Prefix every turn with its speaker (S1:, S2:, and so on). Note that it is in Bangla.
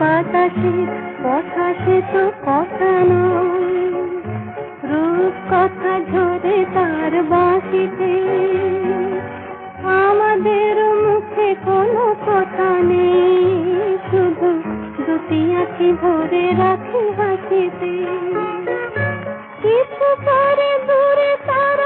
S1: বাতাসে কথা সে তো কথা নয়, রূপ কথা ঝরে তার বাঁশিতে। আমাদের মুখে কোনো কথা নেই, শুধু দুটি আঁখি ভরে রাখি হাসিতে। কিছু পরে দূরে তার